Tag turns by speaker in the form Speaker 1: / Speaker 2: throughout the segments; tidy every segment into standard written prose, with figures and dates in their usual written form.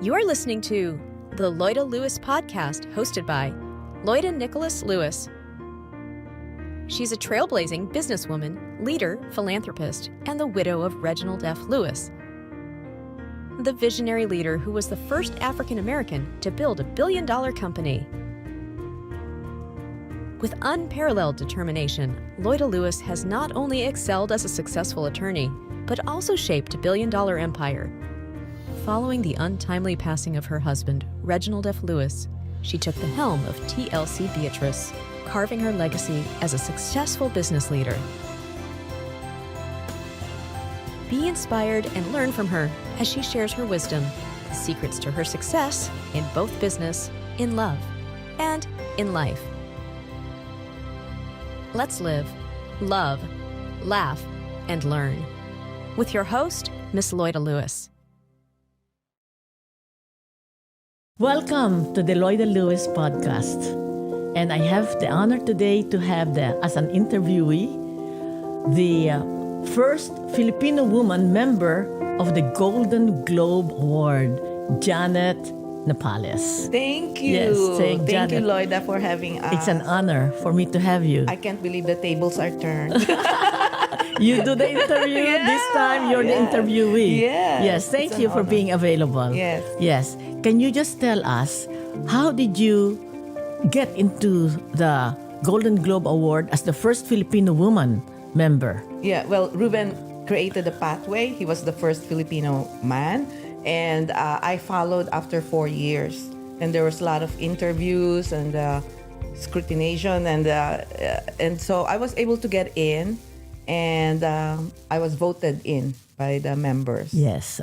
Speaker 1: You're listening to the Loida Lewis podcast, hosted by Loida Nicolas Lewis. She's a trailblazing businesswoman, leader, philanthropist, and the widow of Reginald F. Lewis, the visionary leader who was the first African American to build $1 billion company. With unparalleled determination, Loida Lewis has not only excelled as a successful attorney, but also shaped a billion-dollar empire. Following the untimely passing of her husband, Reginald F. Lewis, she took the helm of TLC Beatrice, carving her legacy as a successful business leader. Be inspired and learn from her as she shares her wisdom, the secrets to her success in both business, in love, and in life. Let's live, love, laugh, and learn. With your host, Miss Loida Lewis.
Speaker 2: Welcome to the Loida Lewis podcast. And I have the honor today to have as an interviewee, the first Filipino woman member of the Golden Globe Award, Janet Nepales.
Speaker 3: Thank you.
Speaker 2: Yes,
Speaker 3: Thank
Speaker 2: Janet.
Speaker 3: you, Loida, for having us.
Speaker 2: It's an honor for me to have you.
Speaker 3: I can't believe the tables are turned.
Speaker 2: You do the interview this time. You're the interviewee. Yes. Thank you for being available.
Speaker 3: Yes.
Speaker 2: Yes. Can you just tell us, how did you get into the Golden Globe Award as the first Filipino woman member?
Speaker 3: Yeah, well, Ruben created the pathway. He was the first Filipino man. And I followed after 4 years. And there was a lot of interviews and scrutination. And so I was able to get in. And I was voted in by the members.
Speaker 2: Yes.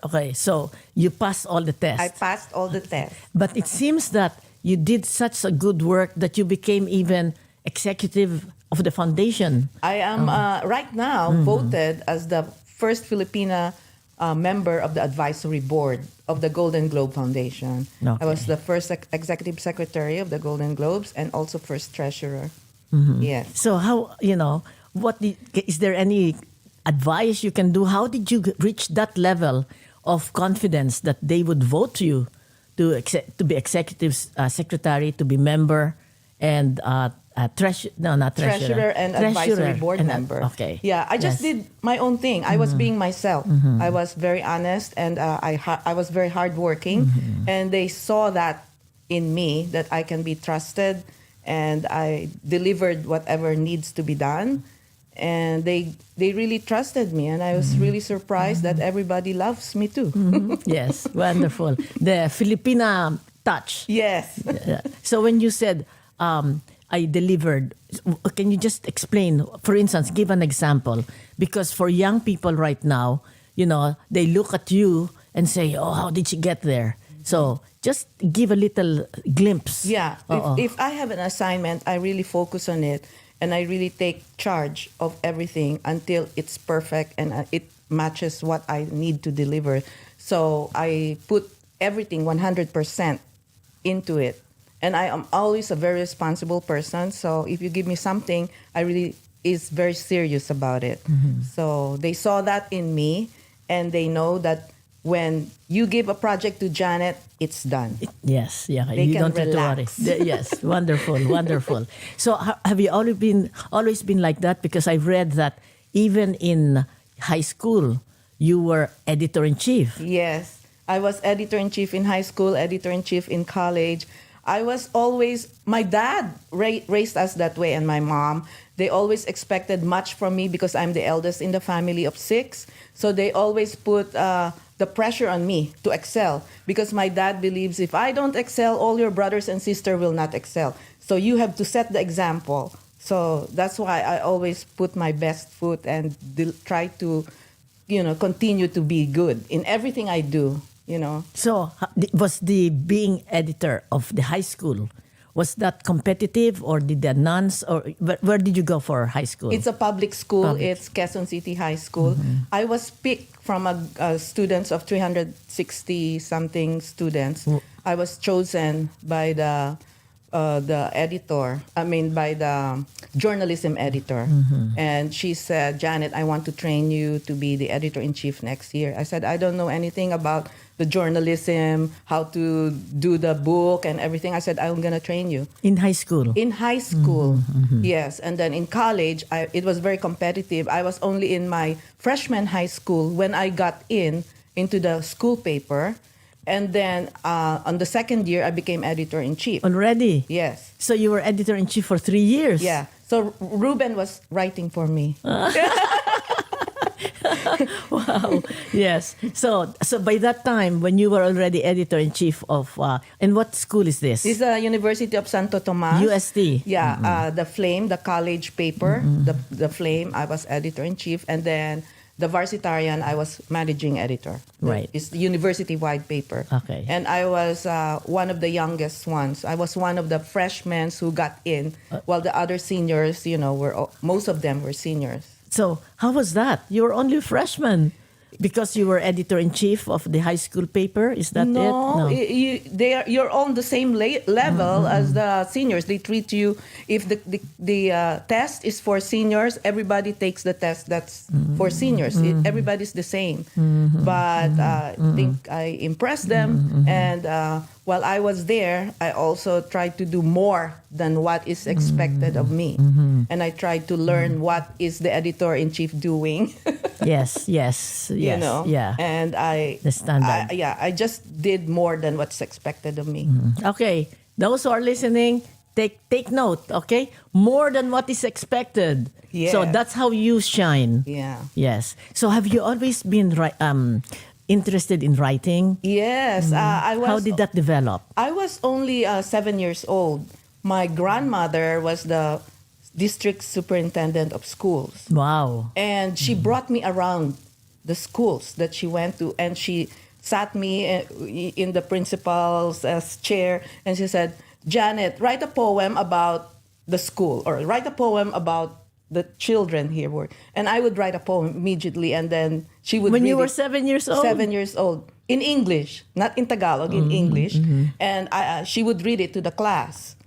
Speaker 2: Okay, so you passed all the tests.
Speaker 3: I passed all the tests.
Speaker 2: But it seems that you did such a good work that you became even executive of the foundation.
Speaker 3: I am right now voted as the first Filipina member of the advisory board of the Golden Globe Foundation.
Speaker 2: Okay.
Speaker 3: I was the first executive secretary of the Golden Globes and also first treasurer. Yes.
Speaker 2: So how, is there any advice you can do? How did you reach that level of confidence that they would vote you to be executive secretary, to be member, and
Speaker 3: Treasurer and advisory board member.
Speaker 2: Okay.
Speaker 3: Yeah, I just did my own thing. I was being myself. I was very honest and I was very hardworking. And they saw that in me, that I can be trusted, and I delivered whatever needs to be done. And they really trusted me, and I was really surprised that everybody loves me too.
Speaker 2: Yes, wonderful. The Filipina touch.
Speaker 3: Yes.
Speaker 2: So when you said, I delivered, can you just explain, for instance, give an example? Because for young people right now, they look at you and say, oh, how did she get there? So just give a little glimpse.
Speaker 3: Yeah. If I have an assignment, I really focus on it. And I really take charge of everything until it's perfect and it matches what I need to deliver. So I put everything 100% into it. And I am always a very responsible person. So if you give me something, I really is very serious about it. So they saw that in me, and they know that when you give a project to Janet, it's done.
Speaker 2: Yes, yeah.
Speaker 3: They
Speaker 2: you
Speaker 3: can
Speaker 2: don't
Speaker 3: relax.
Speaker 2: have to worry. Yes, wonderful, wonderful. So have you always been like that? Because I read that even in high school, you were editor-in-chief.
Speaker 3: Yes, I was editor-in-chief in high school, editor-in-chief in college. I was always, my dad raised us that way, and my mom. They always expected much from me because I'm the eldest in the family of 6. So they always put the pressure on me to excel, because my dad believes if I don't excel, all your brothers and sisters will not excel. So you have to set the example. So that's why I always put my best foot and try to, continue to be good in everything I do.
Speaker 2: So was the being editor of the high school, was that competitive, or did the nuns, or where did you go for high school?
Speaker 3: It's a public school. It's Quezon City High School. I was picked from a students of 360 something students. I was chosen by the the editor, by the journalism editor. And she said, Janet, I want to train you to be the editor-in-chief next year. I said, I don't know anything about the journalism, how to do the book and everything. I said, I'm going to train you.
Speaker 2: In high school?
Speaker 3: In high school, yes. And then in college, it was very competitive. I was only in my freshman high school when I got into the school paper. And then on the second year, I became editor-in-chief.
Speaker 2: Already?
Speaker 3: Yes.
Speaker 2: So you were editor-in-chief for 3 years?
Speaker 3: Yeah. So Ruben was writing for me.
Speaker 2: Wow. Yes. So by that time, when you were already editor-in-chief of, and what school is this?
Speaker 3: This is the University of Santo Tomas.
Speaker 2: UST.
Speaker 3: Yeah. The Flame, the college paper, the Flame, I was editor-in-chief. And then the Varsitarian, I was managing editor.
Speaker 2: Right.
Speaker 3: It's the university-wide paper.
Speaker 2: Okay.
Speaker 3: And I was one of the youngest ones. I was one of the freshmen who got in, while the other seniors, most of them were seniors.
Speaker 2: So how was that? You were only a freshman because you were editor-in-chief of the high school paper? Is that it? No.
Speaker 3: You're on the same level as the seniors. They treat you, if the test is for seniors, everybody takes the test that's for seniors. Everybody's the same. But I think I impressed them. And while I was there, I also tried to do more than what is expected of me. And I tried to learn what is the editor-in-chief doing.
Speaker 2: Yes. Yeah.
Speaker 3: And
Speaker 2: the standard.
Speaker 3: I just did more than what's expected of me.
Speaker 2: Okay, those who are listening, take note. Okay, more than what is expected.
Speaker 3: Yes.
Speaker 2: So that's how you shine.
Speaker 3: Yeah.
Speaker 2: Yes. So have you always been interested in writing?
Speaker 3: Yes. I was.
Speaker 2: How did that develop?
Speaker 3: I was only 7 years old. My grandmother was the district superintendent of schools.
Speaker 2: Wow.
Speaker 3: And she brought me around the schools that she went to, and she sat me in the principal's chair, and she said, Janet, write a poem about the school, or write a poem about the children here. And I would write a poem immediately, and then she would
Speaker 2: When
Speaker 3: read
Speaker 2: you were
Speaker 3: it.
Speaker 2: 7 years old?
Speaker 3: 7 years old. In English, not in Tagalog, in English. And she would read it to the class.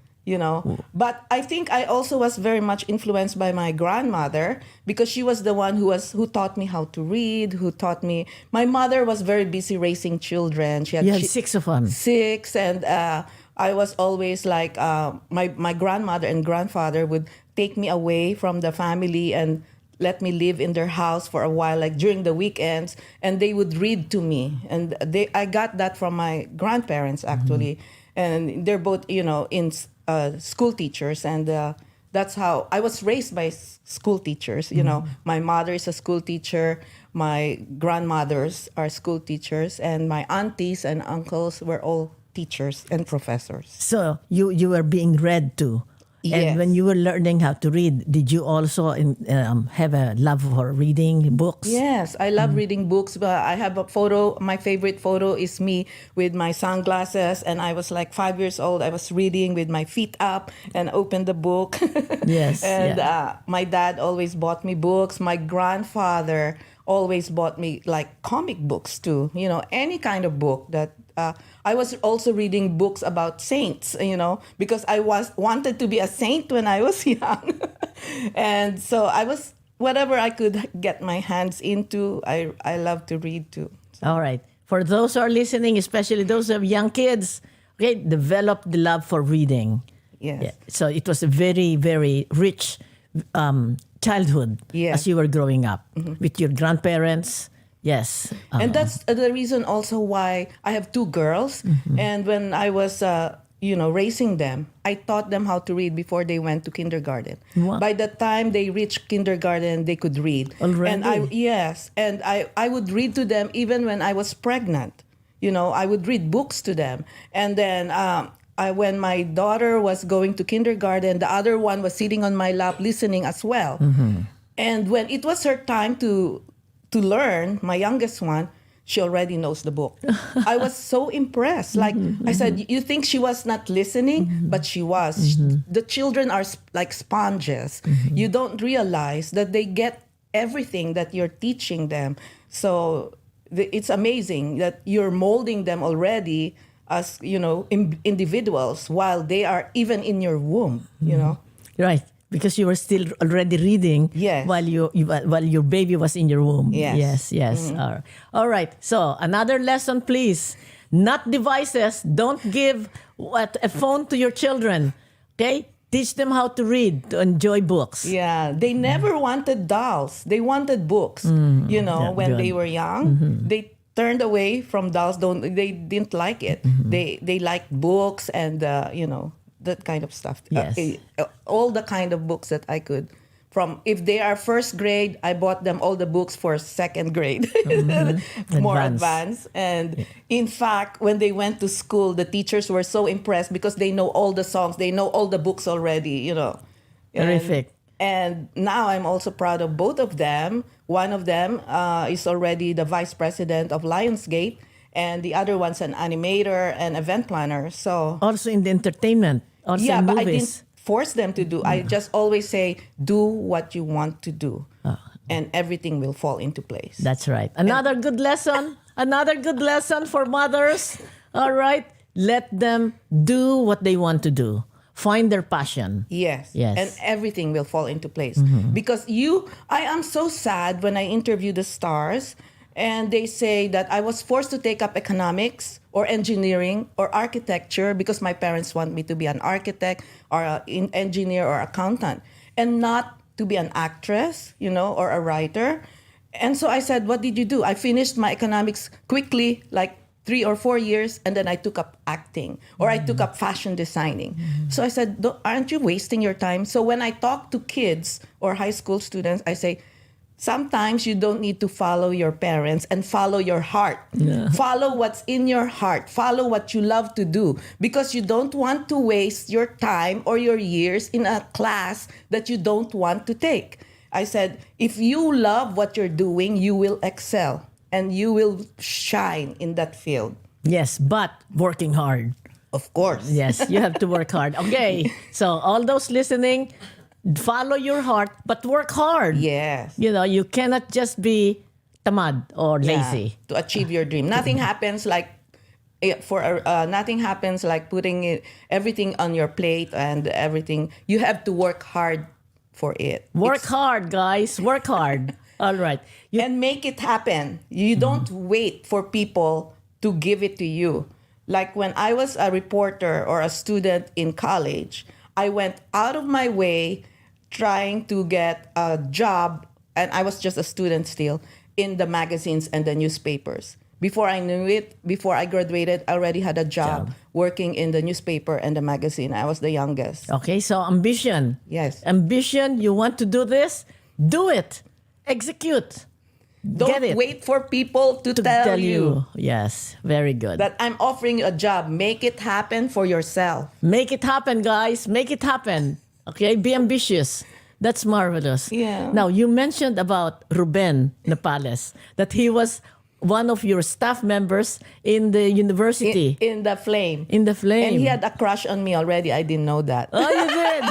Speaker 3: But I think I also was very much influenced by my grandmother, because she was the one who taught me how to read, who taught me. My mother was very busy raising children. She had
Speaker 2: 6 of them.
Speaker 3: 6, and I was always like, my grandmother and grandfather would take me away from the family and let me live in their house for a while, like during the weekends, and they would read to me. And I got that from my grandparents, actually. And they're both, in school teachers, and that's how I was raised by school teachers. My mother is a school teacher, my grandmothers are school teachers, and my aunties and uncles were all teachers and professors.
Speaker 2: So you were being read to.
Speaker 3: Yes.
Speaker 2: And when you were learning how to read, did you also have a love for reading books?
Speaker 3: Yes, I love reading books. But I have a photo. My favorite photo is me with my sunglasses, and I was like 5 years old. I was reading with my feet up and opened the book.
Speaker 2: Yes.
Speaker 3: And my dad always bought me books. My grandfather always bought me like comic books too. Any kind of book that. I was also reading books about saints, because I wanted to be a saint when I was young. And so I was, whatever I could get my hands into, I love to read too.
Speaker 2: All right. For those who are listening, especially those who have young kids, okay, develop the love for reading.
Speaker 3: Yes.
Speaker 2: Yeah. So it was a very, very rich childhood as you were growing up with your grandparents. Yes.
Speaker 3: And that's the reason also why I have 2 girls. And when I was, raising them, I taught them how to read before they went to kindergarten.
Speaker 2: Wow.
Speaker 3: By the time they reached kindergarten, they could read.
Speaker 2: Already?
Speaker 3: And I would read to them even when I was pregnant. I would read books to them. And then when my daughter was going to kindergarten, the other one was sitting on my lap listening as well. And when it was her time to learn, my youngest one, she already knows the book. I was so impressed. Like I said, you think she was not listening, but she was. The children are like sponges. You don't realize that they get everything that you're teaching them. So it's amazing that you're molding them already as individuals while they are even in your womb.
Speaker 2: Right. Because you were still already reading
Speaker 3: Yes.
Speaker 2: while while your baby was in your womb.
Speaker 3: Yes.
Speaker 2: Yes. All right. So another lesson, please. Not devices. Don't give a phone to your children. Okay? Teach them how to read, to enjoy books.
Speaker 3: Yeah, they never wanted dolls. They wanted books. When
Speaker 2: good.
Speaker 3: they were young, they turned away from dolls. They didn't like it. They liked books and that kind of stuff.
Speaker 2: Yes.
Speaker 3: All the kind of books that I could. From if they are first grade, I bought them all the books for second grade, more advanced. And in fact, when they went to school, the teachers were so impressed because they know all the songs, they know all the books already.
Speaker 2: Terrific.
Speaker 3: And now I'm also proud of both of them. One of them is already the vice president of Lionsgate, and the other one's an animator and event planner. So
Speaker 2: Also in the entertainment. Also
Speaker 3: yeah,
Speaker 2: in
Speaker 3: but I
Speaker 2: movies.
Speaker 3: didn't force them to do. I just always say, do what you want to do, and everything will fall into place.
Speaker 2: That's right. Another good lesson. Another good lesson for mothers. All right. Let them do what they want to do. Find their passion.
Speaker 3: Yes.
Speaker 2: Yes.
Speaker 3: And everything will fall into place. Because I am so sad when I interview the stars and they say that I was forced to take up economics or engineering or architecture because my parents want me to be an architect or an engineer or accountant and not to be an actress, or a writer. And so I said, what did you do? I finished my economics quickly, like 3 or 4 years, and then I took up acting or I took up fashion designing. So I said, aren't you wasting your time? So when I talk to kids or high school students, I say, sometimes you don't need to follow your parents and follow your heart.
Speaker 2: Yeah.
Speaker 3: Follow what's in your heart. Follow what you love to do because you don't want to waste your time or your years in a class that you don't want to take. I said, if you love what you're doing, you will excel and you will shine in that field.
Speaker 2: Yes, but working hard.
Speaker 3: Of course.
Speaker 2: Yes, you have to work hard. Okay. So all those listening, follow your heart, but work hard.
Speaker 3: Yes.
Speaker 2: You cannot just be tamad or
Speaker 3: Yeah,
Speaker 2: lazy.
Speaker 3: to achieve your dream. Nothing happens like putting everything on your plate and everything. You have to work hard for it.
Speaker 2: Work hard, guys. Work hard. All right.
Speaker 3: And make it happen. You don't wait for people to give it to you. Like when I was a reporter or a student in college, I went out of my way trying to get a job, and I was just a student still, in the magazines and the newspapers. Before I knew it, before I graduated, I already had a job working in the newspaper and the magazine. I was the youngest.
Speaker 2: Okay, so ambition.
Speaker 3: Yes.
Speaker 2: Ambition, you want to do this? Do it. Execute. Get
Speaker 3: Don't
Speaker 2: it.
Speaker 3: wait for people to tell you
Speaker 2: Yes, very good.
Speaker 3: that I'm offering you a job. Make it happen for yourself.
Speaker 2: Make it happen, guys. Make it happen. Okay, be ambitious. That's marvelous.
Speaker 3: Yeah.
Speaker 2: Now, you mentioned about Ruben Nepales, that he was one of your staff members in the university.
Speaker 3: In the Flame.
Speaker 2: In the Flame.
Speaker 3: And he had a crush on me already. I didn't know that.
Speaker 2: Oh, you did?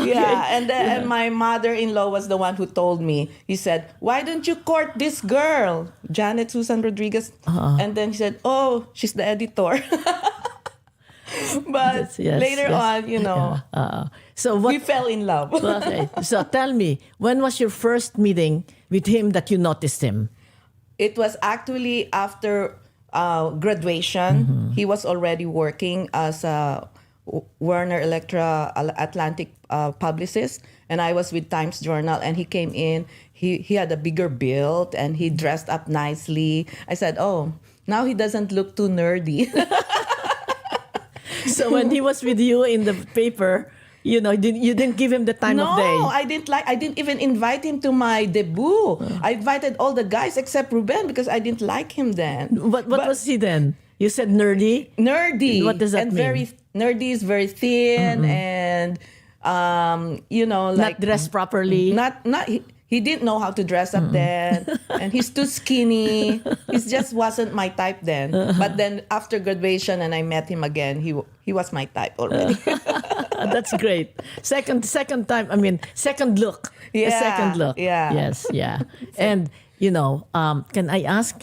Speaker 3: Yeah, and my mother-in-law was the one who told me. He said, why don't you court this girl, Janet Susan Rodriguez? And then he said, oh, she's the editor. But later on,
Speaker 2: So
Speaker 3: we fell in love.
Speaker 2: Okay. So tell me, when was your first meeting with him that you noticed him?
Speaker 3: It was actually after graduation. He was already working as a Warner Electra Atlantic publicist, and I was with Times Journal, and he came in. He had a bigger build, and he dressed up nicely. I said, oh, now he doesn't look too nerdy.
Speaker 2: So when he was with you in the paper, you didn't give him the time of day.
Speaker 3: No, I didn't even invite him to my debut. I invited all the guys except Ruben because I didn't like him then.
Speaker 2: What was he then? You said nerdy?
Speaker 3: Nerdy.
Speaker 2: What does that mean?
Speaker 3: Very nerdy is very thin and like
Speaker 2: Not dressed properly?
Speaker 3: He didn't know how to dress up then, and he's too skinny. He just wasn't my type then. But then after graduation and I met him again, he was my type already.
Speaker 2: That's great. Second time. I mean, second look.
Speaker 3: Yeah,
Speaker 2: A second look.
Speaker 3: yeah.
Speaker 2: Yes. Yeah. And can I ask,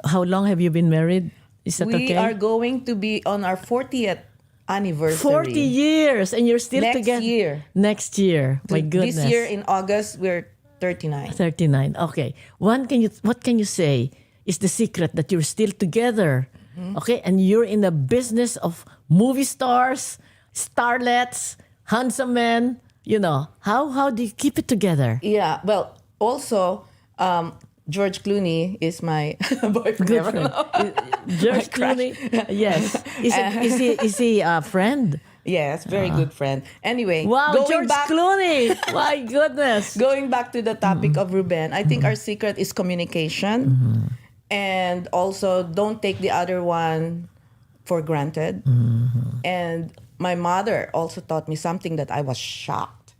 Speaker 2: how long have you been married? Is that
Speaker 3: We
Speaker 2: okay?
Speaker 3: are going to be on our 40th anniversary.
Speaker 2: 40 years and you're still
Speaker 3: Next
Speaker 2: together.
Speaker 3: year.
Speaker 2: Next year. My goodness.
Speaker 3: This year in August, we're 39.
Speaker 2: 39. Okay. What can you say is the secret that you're still together? Okay, and you're in the business of movie stars, starlets, handsome men. How do you keep it together?
Speaker 3: Yeah, well, also, George Clooney is my boyfriend.
Speaker 2: Good
Speaker 3: Never
Speaker 2: friend.
Speaker 3: know.
Speaker 2: George Clooney. Yes. Is he a friend?
Speaker 3: Yes, very good friend. Anyway,
Speaker 2: Wow,
Speaker 3: going
Speaker 2: George
Speaker 3: back,
Speaker 2: Clooney. My goodness.
Speaker 3: going back to the topic of Ruben, I think our secret is communication, and also don't take the other one for granted. And my mother also taught me something that I was shocked,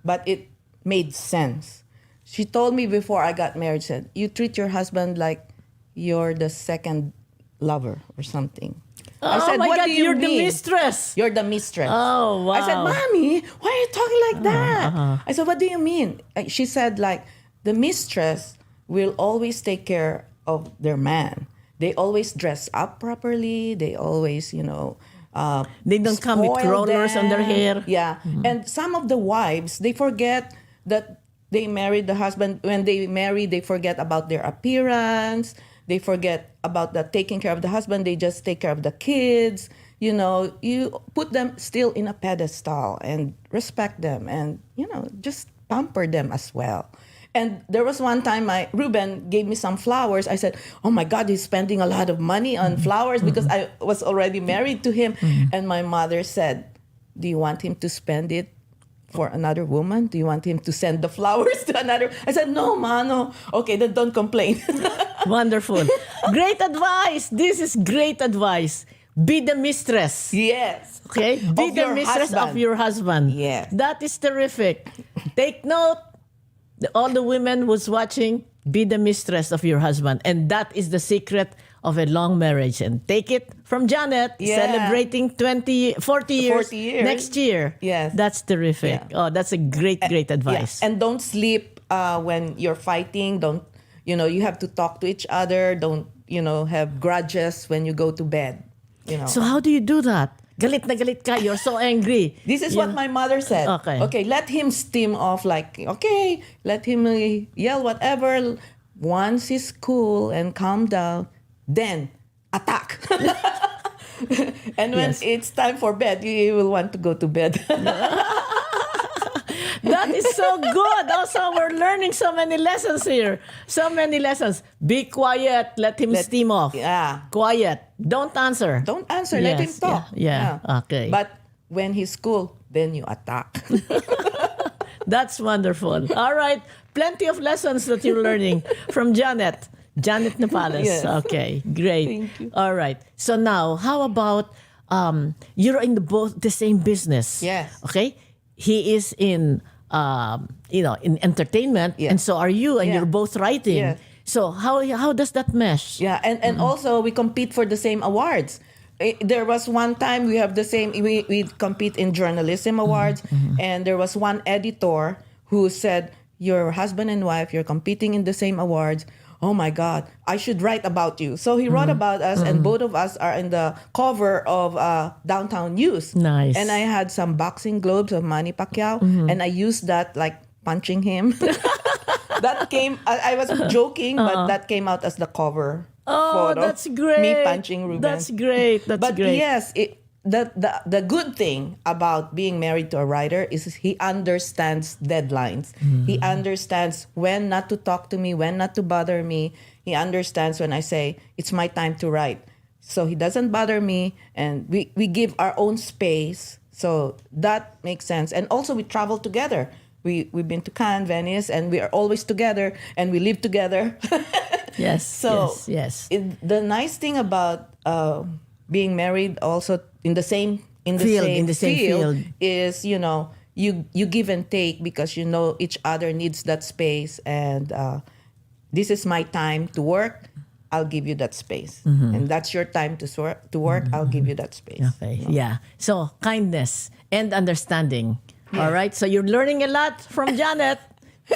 Speaker 3: but it made sense. She told me before I got married, said, you treat your husband like you're the second lover or something. I
Speaker 2: Oh
Speaker 3: said,
Speaker 2: my
Speaker 3: what
Speaker 2: God,
Speaker 3: do you
Speaker 2: you're
Speaker 3: mean?
Speaker 2: the mistress.
Speaker 3: You're the mistress.
Speaker 2: Oh, wow.
Speaker 3: I said, Mommy, why are you talking like that? I said, what do you mean? She said, like, the mistress will always take care of their man. They always dress up properly. They always,
Speaker 2: They don't come with
Speaker 3: spoil
Speaker 2: rollers on their
Speaker 3: them.
Speaker 2: hair.
Speaker 3: Yeah. And some of the wives, they forget that they married the husband. When they marry, they forget about their appearance. They forget about the taking care of the husband. They just take care of the kids. You put them still in a pedestal and respect them and, just pamper them as well. And there was one time Ruben gave me some flowers. I said, oh my God, he's spending a lot of money on flowers because I was already married to him. And my mother said, do you want him to spend it for another woman? Do you want him to send the flowers to another? I said, no, Ma, no. Okay, then don't complain.
Speaker 2: Wonderful. Great advice. This is great advice. Be the mistress.
Speaker 3: Yes.
Speaker 2: Okay? Be
Speaker 3: Of
Speaker 2: the
Speaker 3: your
Speaker 2: mistress
Speaker 3: husband.
Speaker 2: of your husband.
Speaker 3: Yes.
Speaker 2: That is terrific. Take note, all the women who's watching, be the mistress of your husband. And that is the secret of a long marriage. And take it from Janet,
Speaker 3: Yeah.
Speaker 2: celebrating 40 years,
Speaker 3: 40 years.
Speaker 2: next year.
Speaker 3: Yes.
Speaker 2: That's terrific.
Speaker 3: Yeah.
Speaker 2: Oh, that's a great advice.
Speaker 3: Yeah. And don't sleep when you're fighting. Don't, you have to talk to each other. Don't, have grudges when you go to bed.
Speaker 2: So how do you do that? Galit na galit ka. You're so angry.
Speaker 3: This is what my mother said.
Speaker 2: Okay.
Speaker 3: Let him steam off let him yell whatever. Once he's cool and calm down, then attack. And when
Speaker 2: Yes.
Speaker 3: it's time for bed, you will want to go to bed.
Speaker 2: That is so good. Also, we're learning so many lessons here. So many lessons. Be quiet. Let him steam off.
Speaker 3: Yeah.
Speaker 2: Quiet. Don't answer.
Speaker 3: Don't answer. Let him
Speaker 2: Yes,
Speaker 3: talk.
Speaker 2: yeah. Okay.
Speaker 3: But when he's cool, then you attack.
Speaker 2: That's wonderful. All right. Plenty of lessons that you're learning from Janet. Janet Nepales.
Speaker 3: Yes.
Speaker 2: Okay. Great.
Speaker 3: Thank you.
Speaker 2: All right. So now, how about you're in the same business?
Speaker 3: Yes.
Speaker 2: Okay. He is in in entertainment,
Speaker 3: Yes.
Speaker 2: and so are you, and
Speaker 3: Yeah.
Speaker 2: you're both writing.
Speaker 3: Yes.
Speaker 2: So how does that mesh?
Speaker 3: Yeah, and also we compete for the same awards. There was one time we have the same. We compete in journalism awards, and there was one editor who said, "Your husband and wife, you're competing in the same awards. Oh my God, I should write about you." So he wrote about us, and both of us are in the cover of Downtown News.
Speaker 2: Nice.
Speaker 3: And I had some boxing globes of Manny Pacquiao, and I used that like punching him. That came. I was joking, but that came out as the cover.
Speaker 2: Oh,
Speaker 3: photo.
Speaker 2: that's great.
Speaker 3: Me punching Ruben.
Speaker 2: That's great. That's
Speaker 3: But
Speaker 2: great.
Speaker 3: yes, the good thing about being married to a writer is he understands deadlines. He understands when not to talk to me, when not to bother me. He understands when I say, it's my time to write. So he doesn't bother me, and we give our own space. So that makes sense. And also we travel together. We've been to Cannes, Venice, and we are always together, and we live together.
Speaker 2: Yes.
Speaker 3: So
Speaker 2: yes.
Speaker 3: the nice thing about being married also in the same field is you give and take because you know each other needs that space, and this is my time to work. I'll give you that space, and that's your time to work. I'll give you that space.
Speaker 2: Okay. Yeah. So kindness and understanding. All right. So you're learning a lot from Janet.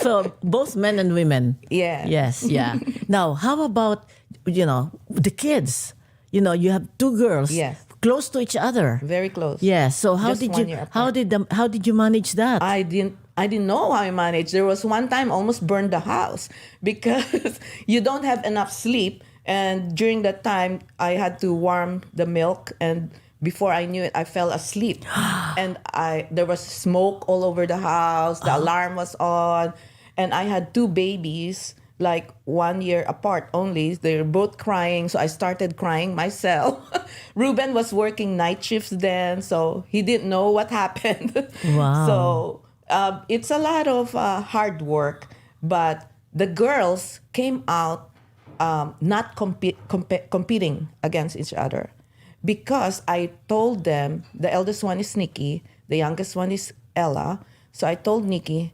Speaker 2: So both men and women.
Speaker 3: Yeah.
Speaker 2: Yes. Yeah. Now, how about the kids? you have two girls
Speaker 3: Yes.
Speaker 2: close to each other.
Speaker 3: Very close.
Speaker 2: Yeah. So how
Speaker 3: Just
Speaker 2: did
Speaker 3: 1
Speaker 2: you
Speaker 3: year
Speaker 2: how
Speaker 3: apart.
Speaker 2: did how did you manage that?
Speaker 3: I didn't know how I managed. There was one time I almost burned the house because you don't have enough sleep. And during that time, I had to warm the milk, and before I knew it, I fell asleep. And there was smoke all over the house. The alarm was on, and I had two babies, like 1 year apart only. They were both crying, so I started crying myself. Ruben was working night shifts then, so he didn't know what happened.
Speaker 2: Wow.
Speaker 3: So it's a lot of hard work, but the girls came out not competing against each other, because I told them the eldest one is Nikki, the youngest one is Ella. So I told Nikki,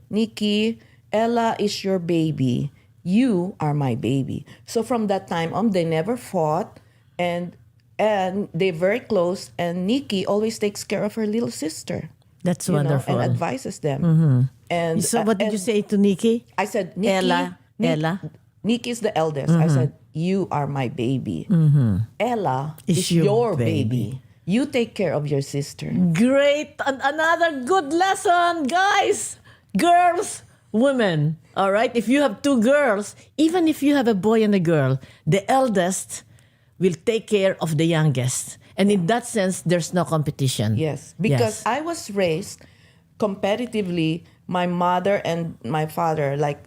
Speaker 3: Ella is your baby. You are my baby. So from that time on, they never fought, and they're very close. And Nikki always takes care of her little sister.
Speaker 2: That's
Speaker 3: you know,
Speaker 2: wonderful.
Speaker 3: and advises them. And
Speaker 2: So what did
Speaker 3: and
Speaker 2: you say to Nikki?
Speaker 3: I said, Nikki,
Speaker 2: Ella.
Speaker 3: Nikki is the eldest. I said, you are my baby. Ella is
Speaker 2: your
Speaker 3: your
Speaker 2: baby.
Speaker 3: baby. You take care of your sister.
Speaker 2: Great. Another good lesson, guys. Girls, women. All right. If you have two girls, even if you have a boy and a girl, the eldest will take care of the youngest. And in that sense, there's no competition.
Speaker 3: Yes, because I was raised competitively. My mother and my father, like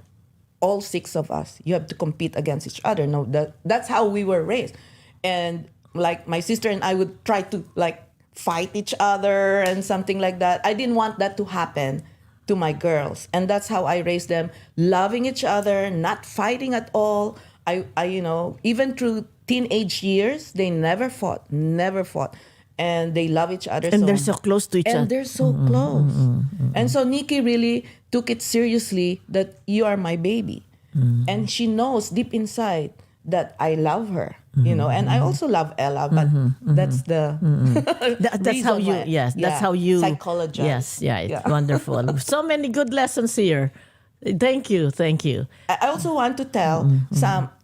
Speaker 3: all six of us, you have to compete against each other. No, that's how we were raised. And like my sister and I would try to like fight each other and something like that. I didn't want that to happen to my girls. And that's how I raised them, loving each other, not fighting at all. I even through teenage years, they never fought. And they love each other.
Speaker 2: And they're so close to each other.
Speaker 3: And they're so close. And so Nikki really took it seriously that you are my baby. And she knows deep inside that I love her, and I also love Ella, but that's the
Speaker 2: That's how
Speaker 3: reason
Speaker 2: you,
Speaker 3: why-
Speaker 2: yes, that's how you
Speaker 3: psychologize.
Speaker 2: Yes, yeah, it's
Speaker 3: Yeah.
Speaker 2: wonderful. So many good lessons here. Thank you.
Speaker 3: I also want to tell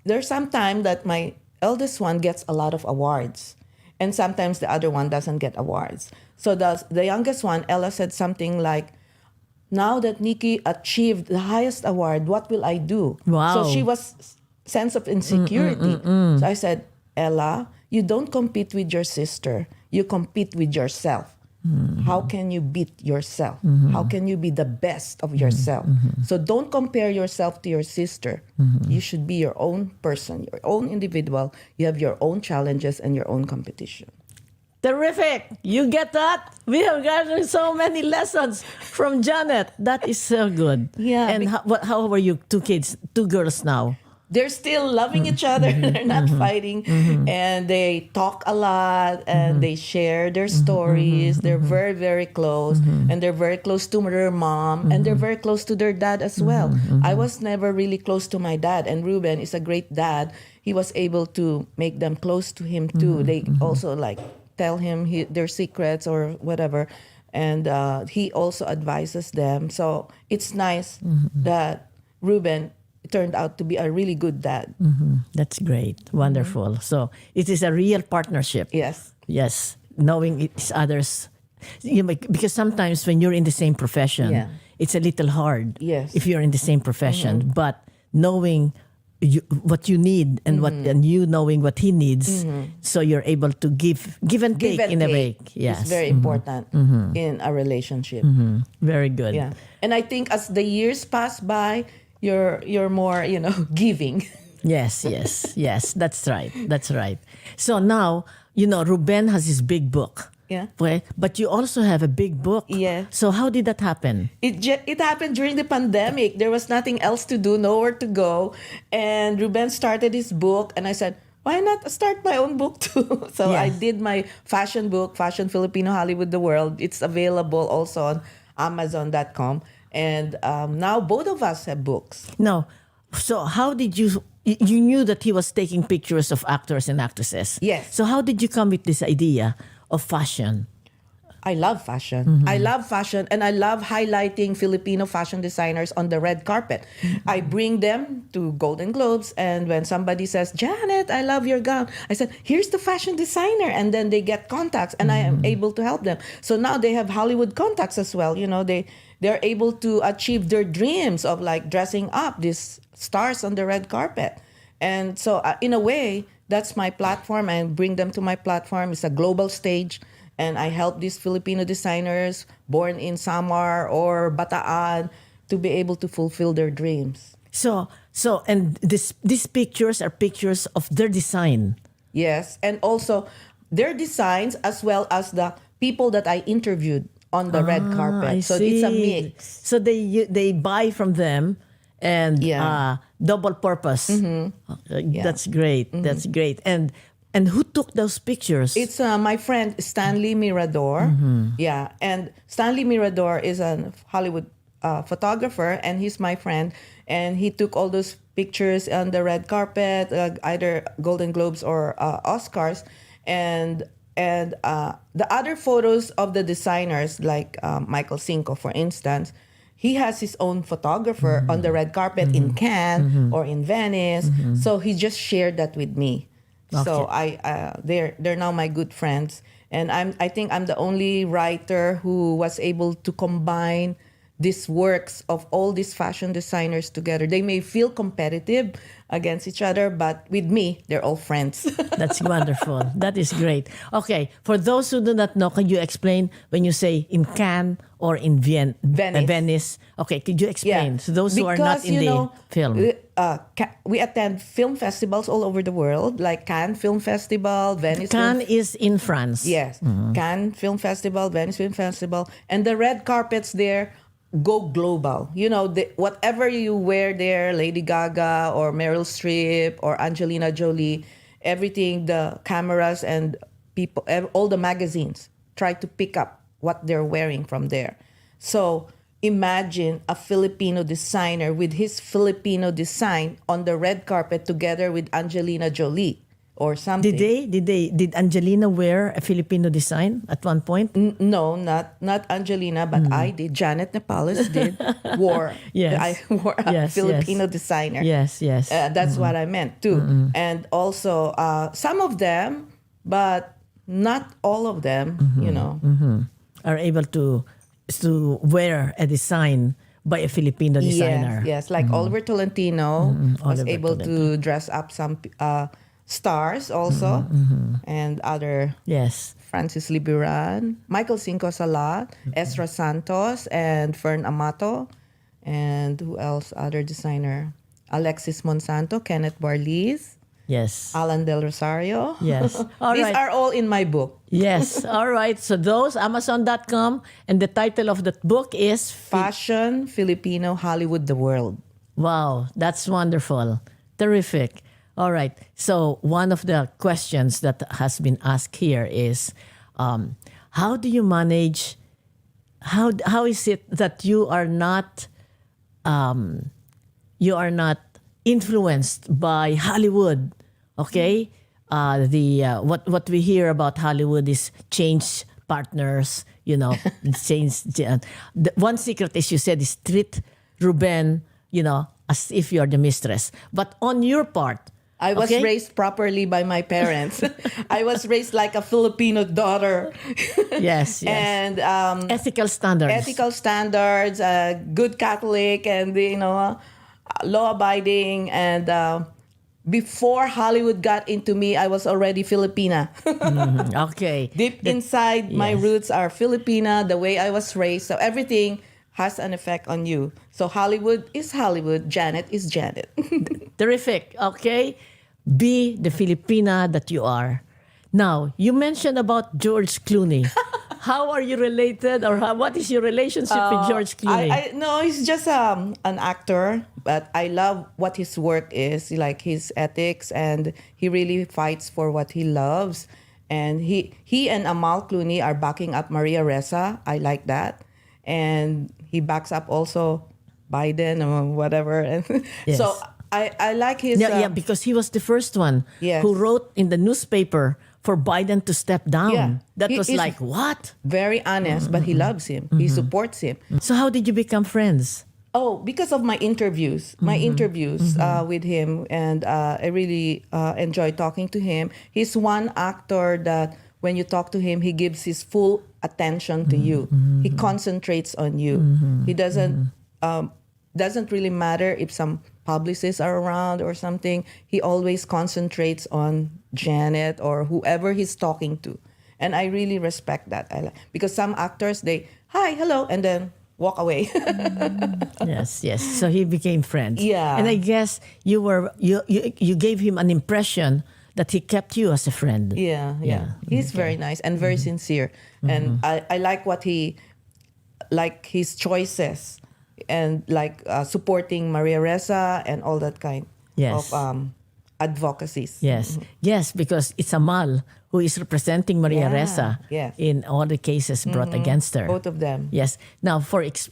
Speaker 3: there's some time that my eldest one gets a lot of awards, and sometimes the other one doesn't get awards. So the youngest one, Ella, said something like, now that Nikki achieved the highest award, what will I do?
Speaker 2: Wow.
Speaker 3: So she was sense of insecurity. So I said, Ella, you don't compete with your sister. You compete with yourself. How can you beat yourself? How can you be the best of yourself? So don't compare yourself to your sister. You should be your own person, your own individual. You have your own challenges and your own competition.
Speaker 2: Terrific. You get that? We have gotten so many lessons from Janet. That is so good.
Speaker 3: Yeah,
Speaker 2: And how were you two girls now?
Speaker 3: They're still loving each other. They're not fighting. And they talk a lot, and they share their stories. They're very, very close. And they're very close to their mom. And they're very close to their dad as well. I was never really close to my dad. And Ruben is a great dad. He was able to make them close to him too. They also like tell him their secrets or whatever. And he also advises them. So it's nice that Ruben turned out to be a really good dad.
Speaker 2: That's great. Wonderful. So it is a real partnership.
Speaker 3: Yes.
Speaker 2: Yes. Knowing each other's, because sometimes when you're in the same profession,
Speaker 3: Yeah.
Speaker 2: it's a little hard.
Speaker 3: Yes.
Speaker 2: If you're in the same profession, but knowing what you need and you knowing what he needs, so you're able to give and take in a way. Yes.
Speaker 3: It's very important in a relationship.
Speaker 2: Very good.
Speaker 3: Yeah. And I think as the years pass by, you're more, giving.
Speaker 2: Yes. That's right. So now, Ruben has his big book.
Speaker 3: Yeah.
Speaker 2: Okay, but you also have a big book.
Speaker 3: Yeah.
Speaker 2: So how did that happen?
Speaker 3: It happened during the pandemic. There was nothing else to do, nowhere to go. And Ruben started his book, and I said, why not start my own book too? So
Speaker 2: Yes.
Speaker 3: I did my fashion book, Fashion Filipino Hollywood the World. It's available also on Amazon.com. And now both of us have books.
Speaker 2: No. So how did you knew that he was taking pictures of actors and actresses?
Speaker 3: Yes.
Speaker 2: So how did you come with this idea of fashion?
Speaker 3: I love fashion. I love fashion, and I love highlighting Filipino fashion designers on the red carpet. I bring them to Golden Globes, and when somebody says, Janet, I love your gown, I said, here's the fashion designer. And then they get contacts, and I am able to help them. So now they have Hollywood contacts as well. They're able to achieve their dreams of like dressing up these stars on the red carpet. And so in a way, that's my platform. I bring them to my platform. It's a global stage. And I help these Filipino designers born in Samar or Bataan to be able to fulfill their dreams.
Speaker 2: And these pictures are pictures of their design.
Speaker 3: Yes, and also their designs as well as the people that I interviewed on the red carpet.
Speaker 2: I
Speaker 3: So
Speaker 2: see.
Speaker 3: it's a mix.
Speaker 2: So they buy from them and
Speaker 3: Yeah.
Speaker 2: double purpose. That's great. That's great. And who took those pictures?
Speaker 3: It's my friend Stanley Mirador. Yeah, and Stanley Mirador is a Hollywood photographer, and he's my friend. And he took all those pictures on the red carpet, either Golden Globes or Oscars. And the other photos of the designers, like Michael Cinco, for instance, he has his own photographer on the red carpet in Cannes or in Venice. So he just shared that with me. So they're now my good friends, and I think I'm the only writer who was able to combine these works of all these fashion designers together. They may feel competitive against each other, but with me, they're all friends.
Speaker 2: That's wonderful. That is great. Okay, for those who do not know, can you explain when you say in Cannes or in Venice? Okay, could you explain to those who are not in the film?
Speaker 3: We attend film festivals all over the world, like Cannes Film Festival, Venice.
Speaker 2: Cannes is in France.
Speaker 3: Yes, Cannes Film Festival, Venice Film Festival, and the red carpets there go global. Whatever you wear there, Lady Gaga or Meryl Streep or Angelina Jolie, everything, the cameras and people, all the magazines try to pick up what they're wearing from there. So imagine a Filipino designer with his Filipino design on the red carpet together with Angelina Jolie or something.
Speaker 2: Did Angelina wear a Filipino design at one point?
Speaker 3: No, not Angelina, but I did. Janet Nepales did. I wore a Filipino designer.
Speaker 2: Yes.
Speaker 3: That's what I meant too. And also some of them, but not all of them,
Speaker 2: are able to wear a design by a Filipino designer.
Speaker 3: Yes. Like Oliver Tolentino was
Speaker 2: Oliver
Speaker 3: able
Speaker 2: Tolentino.
Speaker 3: to dress up some stars also, and other Francis Liburan, Michael Cinco Salat, Ezra Santos, and Fern Amato, and who else? Other designer, Alexis Monsanto, Kenneth Barliz, Alan Del Rosario.
Speaker 2: Yes. All
Speaker 3: These
Speaker 2: right.
Speaker 3: are all in my book.
Speaker 2: Yes. All right. So those, Amazon.com, and the title of that book is
Speaker 3: Fashion, Filipino, Hollywood, the World.
Speaker 2: Wow, that's wonderful. Terrific. All right. So one of the questions that has been asked here is, how do you manage? How is it that you are not influenced by Hollywood? Okay. What we hear about Hollywood is change partners. Change. One secret, as you said, is treat Ruben, as if you're the mistress. But on your part,
Speaker 3: I was raised properly by my parents. I was raised like a Filipino daughter.
Speaker 2: Yes.
Speaker 3: And
Speaker 2: ethical standards.
Speaker 3: Good Catholic, and law-abiding. And before Hollywood got into me, I was already Filipina.
Speaker 2: Okay.
Speaker 3: Deep inside, my roots are Filipina, the way I was raised. So everything has an effect on you. So Hollywood is Hollywood. Janet is Janet.
Speaker 2: Terrific. Okay. Be the Filipina that you are. Now, you mentioned about George Clooney. How are you related, or what is your relationship with George Clooney?
Speaker 3: No, he's just an actor, but I love what his work is, like his ethics, and he really fights for what he loves. And he and Amal Clooney are backing up Maria Ressa. I like that. And he backs up also Biden or whatever. And
Speaker 2: Yes.
Speaker 3: So I like his...
Speaker 2: because he was the first one who wrote in the newspaper for Biden to step down.
Speaker 3: Yeah.
Speaker 2: That
Speaker 3: He
Speaker 2: was
Speaker 3: is
Speaker 2: like, what?
Speaker 3: very honest, but he loves him. He supports him.
Speaker 2: So how did you become friends?
Speaker 3: Oh, because of my interviews, with him, and I really enjoy talking to him. He's one actor that when you talk to him, he gives his full attention to you. He concentrates on you. He doesn't really matter if some publicists are around or something. He always concentrates on Janet or whoever he's talking to, and I really respect that. Because some actors, they hi, hello, and then walk away.
Speaker 2: Yes, yes. So he became friends.
Speaker 3: Yeah.
Speaker 2: And I guess you gave him an impression that he kept you as a friend.
Speaker 3: Yeah. He's very nice and very sincere, and I like like his choices, and like supporting Maria Ressa and all that kind
Speaker 2: Yes.
Speaker 3: of advocacies.
Speaker 2: Yes, yes, because it's Amal who is representing Maria
Speaker 3: Yeah,
Speaker 2: Ressa
Speaker 3: yes.
Speaker 2: in all the cases brought against her.
Speaker 3: Both of them.
Speaker 2: Yes. Now,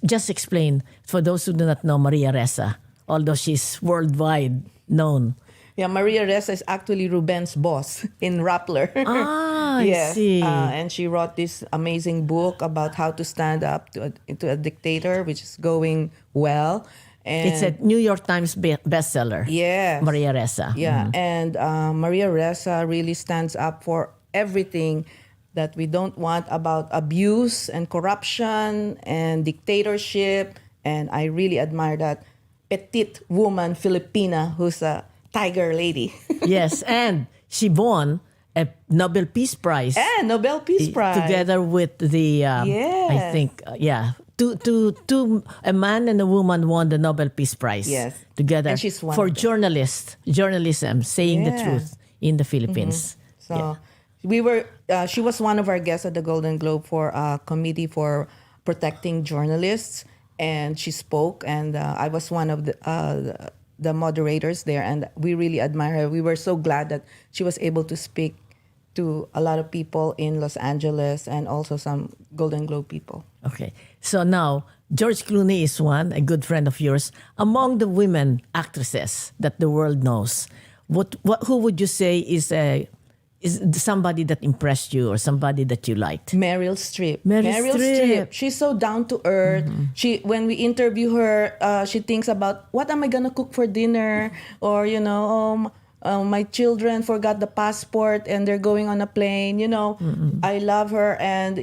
Speaker 2: just explain for those who do not know Maria Ressa, although she's worldwide known.
Speaker 3: Yeah, Maria Ressa is actually Ruben's boss in Rappler.
Speaker 2: Ah, I
Speaker 3: Yes.
Speaker 2: see.
Speaker 3: And she wrote this amazing book about how to stand up to a dictator, which is going well. And
Speaker 2: It's a New York Times bestseller.
Speaker 3: Yes.
Speaker 2: Maria Ressa.
Speaker 3: Yeah, and Maria Ressa really stands up for everything that we don't want about abuse and corruption and dictatorship. And I really admire that petite woman, Filipina, who's a tiger lady.
Speaker 2: Yes, and she won a Nobel Peace Prize
Speaker 3: And Nobel Peace Prize.
Speaker 2: together with the, I
Speaker 3: Yes.
Speaker 2: think, a man and a woman won the Nobel Peace Prize.
Speaker 3: Yes.
Speaker 2: Together
Speaker 3: And she's one
Speaker 2: for
Speaker 3: of them.
Speaker 2: journalism, saying the
Speaker 3: Yeah.
Speaker 2: truth in the Philippines.
Speaker 3: So she was one of our guests at the Golden Globe for a committee for protecting journalists, and she spoke, and I was one of the moderators there, and we really admire her. We were so glad that she was able to speak to a lot of people in Los Angeles and also some Golden Globe people.
Speaker 2: Okay. So now, George Clooney is one, a good friend of yours. Among the women actresses that the world knows, who would you say is somebody that impressed you or somebody that you liked?
Speaker 3: Meryl Streep.
Speaker 2: Meryl Streep.
Speaker 3: She's so down to earth. When we interview her, she thinks about what am I gonna cook for dinner, or my children forgot the passport and they're going on a plane. I love her, and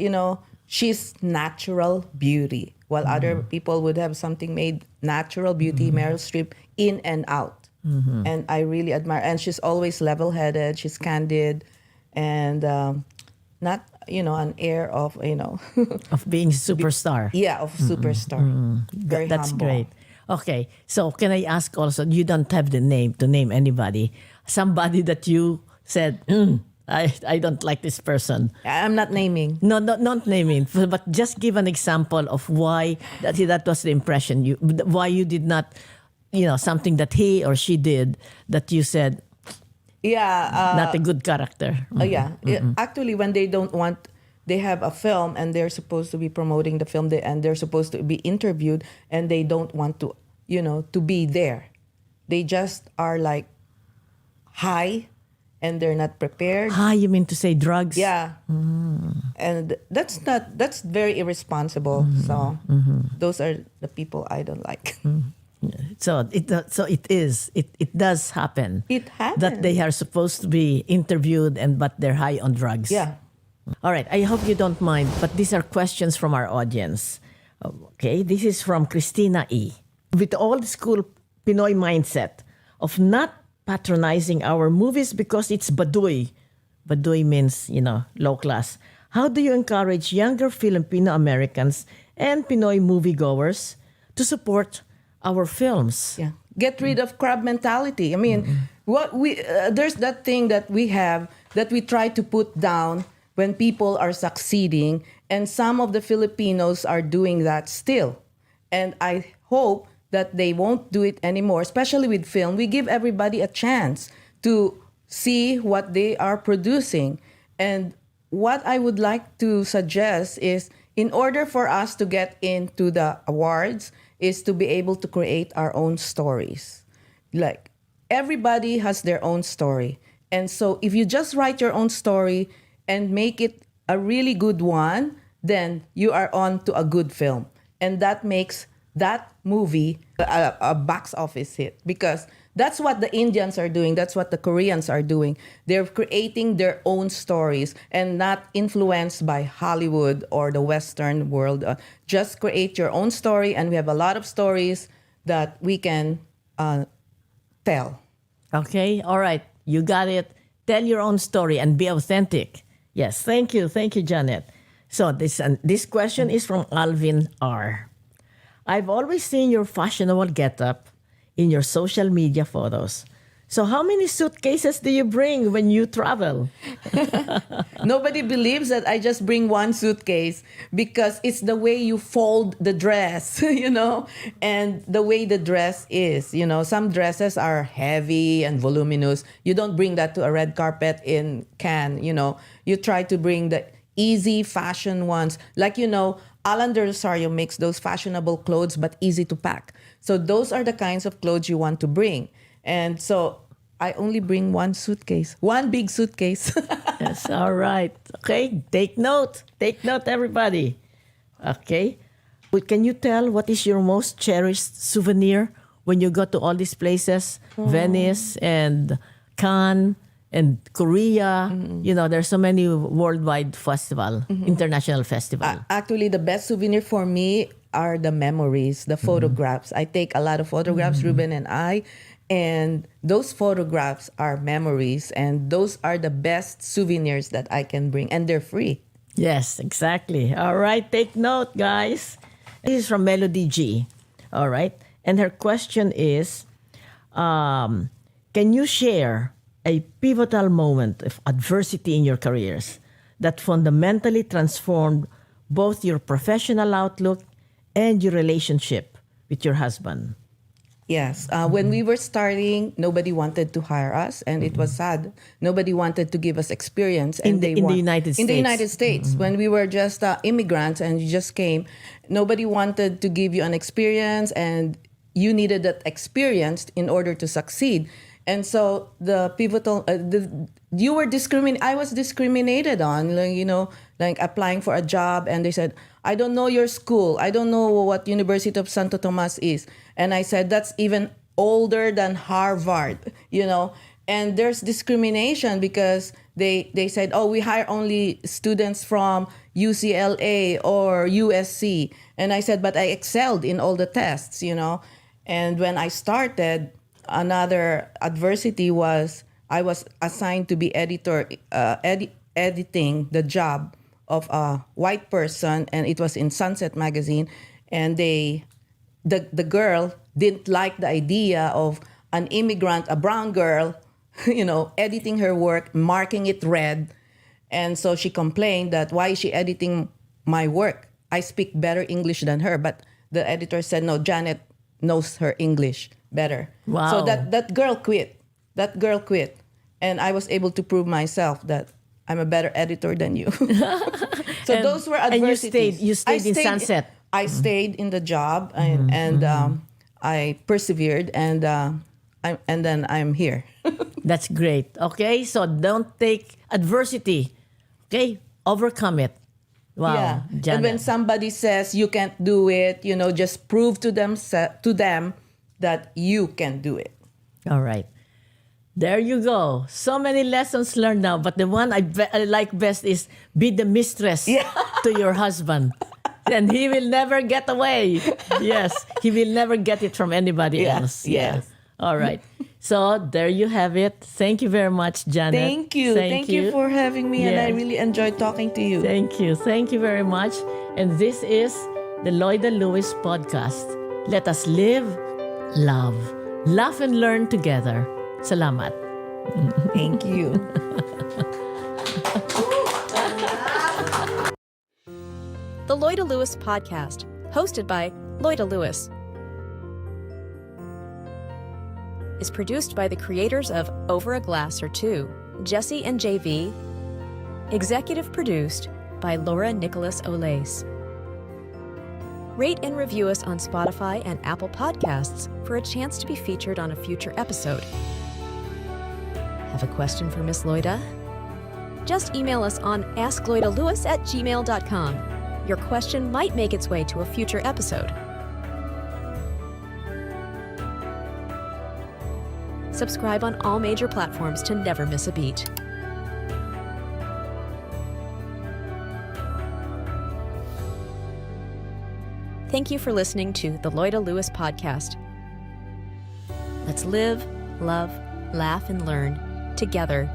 Speaker 3: she's natural beauty. While other people would have something made natural beauty, Meryl Streep in and out. And I really admire. And she's always level-headed. She's candid, and not an air of
Speaker 2: Of being a superstar.
Speaker 3: of superstar. Very
Speaker 2: That's
Speaker 3: humble.
Speaker 2: great. Okay. So can I ask also, you don't have the name to name anybody. Somebody that you said, I don't like this person.
Speaker 3: I'm not naming.
Speaker 2: No, not naming, but just give an example of why that was the impression why you did not, something that he or she did that you said not a good character.
Speaker 3: Actually, when they have a film and they're supposed to be promoting the film, and they're supposed to be interviewed, and they don't want to, to be there. They just are like high, and they're not prepared.
Speaker 2: You mean to say drugs?
Speaker 3: Yeah. And that's very irresponsible. So those are the people I don't like.
Speaker 2: So it does happen.
Speaker 3: It happens.
Speaker 2: That they are supposed to be interviewed but they're high on drugs.
Speaker 3: Yeah.
Speaker 2: All right. I hope you don't mind, but these are questions from our audience. Okay. This is from Christina E. With the old school Pinoy mindset of not patronizing our movies because it's baduy. Baduy means, low class. How do you encourage younger Filipino Americans and Pinoy moviegoers to support our films?
Speaker 3: Yeah. Get rid of crab mentality. I mean, there's that thing that we have that we try to put down when people are succeeding, and some of the Filipinos are doing that still. And I hope that they won't do it anymore, especially with film. We give everybody a chance to see what they are producing. And what I would like to suggest is, in order for us to get into the awards, is to be able to create our own stories. Like, everybody has their own story. And so if you just write your own story and make it a really good one, then you are on to a good film. And that makes that movie a box office hit, because that's what the Indians are doing. That's what the Koreans are doing. They're creating their own stories and not influenced by Hollywood or the Western world. Just create your own story, and we have a lot of stories that we can tell.
Speaker 2: Okay, all right. You got it. Tell your own story and be authentic. Yes, thank you. Thank you, Janet. So this question is from Alvin R. I've always seen your fashionable getup in your social media photos. So how many suitcases do you bring when you travel?
Speaker 3: Nobody believes that I just bring one suitcase, because it's the way you fold the dress, and the way the dress is. Some dresses are heavy and voluminous. You don't bring that to a red carpet in Cannes. You try to bring the easy fashion ones. Like, Alan de Rosario makes those fashionable clothes but easy to pack. So those are the kinds of clothes you want to bring. And so I only bring one suitcase, one big suitcase.
Speaker 2: Yes, all right. Okay, take note. Take note, everybody. Okay. But can you tell what is your most cherished souvenir when you go to all these places? Venice and Cannes and Korea. There's so many worldwide festival, international festival.
Speaker 3: Actually, the best souvenir for me are the memories, the photographs. I take a lot of photographs, Ruben and I, and those photographs are memories, and those are the best souvenirs that I can bring, and they're free.
Speaker 2: Yes, exactly. All right, take note, guys. This is from Melody G. All right, and her question is, can you share a pivotal moment of adversity in your careers that fundamentally transformed both your professional outlook and your relationship with your husband?
Speaker 3: Yes. When we were starting, nobody wanted to hire us, and it was sad. Nobody wanted to give us experience. And
Speaker 2: in the United States.
Speaker 3: In the United States, when we were just immigrants and you just came, nobody wanted to give you an experience, and you needed that experience in order to succeed. And so the pivotal, you were I was discriminated on, like applying for a job, and they said, I don't know your school. I don't know what University of Santo Tomas is. And I said, that's even older than Harvard, And there's discrimination because they said, oh, we hire only students from UCLA or USC. And I said, but I excelled in all the tests, And when I started, another adversity was I was assigned to be editing the job of a white person, and it was in Sunset magazine, and the girl didn't like the idea of an immigrant, a brown girl, editing her work, marking it red. And so she complained that why is she editing my work? I speak better English than her. But the editor said, no, Janet knows her English better.
Speaker 2: Wow.
Speaker 3: So that girl quit. That girl quit. And I was able to prove myself that I'm a better editor than you. So those were adversities.
Speaker 2: And you stayed in Sunset.
Speaker 3: I stayed in the job, and I persevered, and then I'm here.
Speaker 2: That's great. Okay, so don't take adversity. Okay, overcome it. Wow,
Speaker 3: Yeah.
Speaker 2: Janet.
Speaker 3: And when somebody says you can't do it, just prove to them that you can do it.
Speaker 2: All right. There you go. So many lessons learned now, but the one I like best is be the mistress to your husband. And he will never get away. Yes, he will never get it from anybody else.
Speaker 3: Yes.
Speaker 2: All right. So there you have it. Thank you very much, Janet.
Speaker 3: Thank you. Thank you for having me, and I
Speaker 2: Yes.
Speaker 3: really enjoyed talking to you.
Speaker 2: Thank you. Thank you very much. And this is the Loida Lewis podcast. Let us live, love, laugh, and learn together. Salamat.
Speaker 3: Thank you.
Speaker 1: The Loida Lewis Podcast, hosted by Loida Lewis, is produced by the creators of Over a Glass or Two, Jesse and JV, executive produced by Loida Nicolas Olace. Rate and review us on Spotify and Apple Podcasts for a chance to be featured on a future episode. Have a question for Miss Loida? Just email us on askloidalewis@gmail.com. Your question might make its way to a future episode. Subscribe on all major platforms to never miss a beat. Thank you for listening to the Loida Lewis Podcast. Let's live, love, laugh, and learn together